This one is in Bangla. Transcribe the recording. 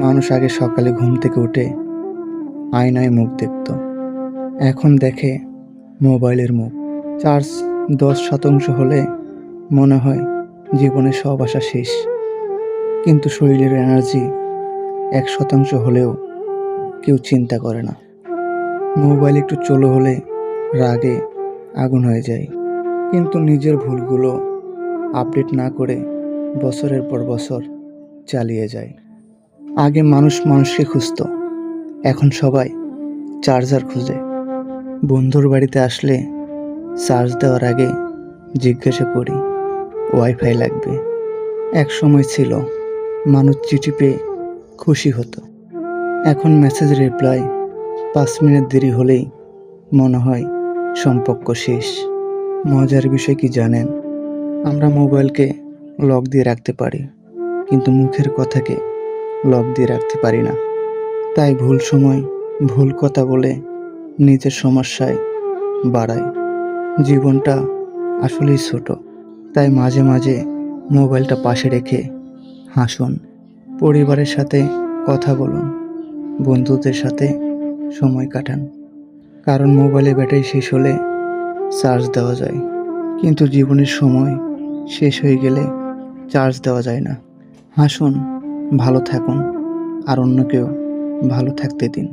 মানুষ আগে সকালে ঘুম থেকে উঠে আয়নায় মুখ দেখত, এখন দেখে মোবাইলের মুখ। চার্জ 10% হলে মনে হয় জীবনের সব আশা শেষ, কিন্তু শরীরের এনার্জি 1% হলেও কেউ চিন্তা করে না। মোবাইল একটু চলো হলে রাগে আগুন হয়ে যায়, কিন্তু নিজের ভুলগুলো আপডেট না করে বছরের পর বছর চালিয়ে যায়। আগে মানুষ মানুষকে খুঁজত, এখন সবাই চার্জার খুঁজে। বন্ধুর বাড়িতে আসলে চার্জ দেওয়ার আগে জিজ্ঞাসা করি ওয়াইফাই লাগবে। এক সময় ছিল মানুষ চিঠি পেয়ে খুশি হতো, এখন মেসেজ রিপ্লাই 5 মিনিট দেরি হলেই মনে হয় সম্পর্ক শেষ। মজার বিষয় কি জানেন? আমরা মোবাইলকে লক দিয়ে রাখতে পারি, কিন্তু মুখের কথাকে লক দিয়ে রাখতে পারি না। তাই ভুল সময় ভুল কথা বলে নিজের সমস্যায় বাড়ায়। জীবনটা আসলেই ছোট, তাই মাঝে মাঝে মোবাইলটা পাশে রেখে হাসুন, পরিবারের সাথে কথা বলুন, বন্ধুদের সাথে সময় কাটান। কারণ মোবাইলে ব্যাটারি শেষ হলে চার্জ দেওয়া যায়, কিন্তু জীবনের সময় শেষ হয়ে গেলে চার্জ দেওয়া যায় না। হাসুন, ভালো থাকুন, আর অন্যকেও ভালো থাকতে দিন।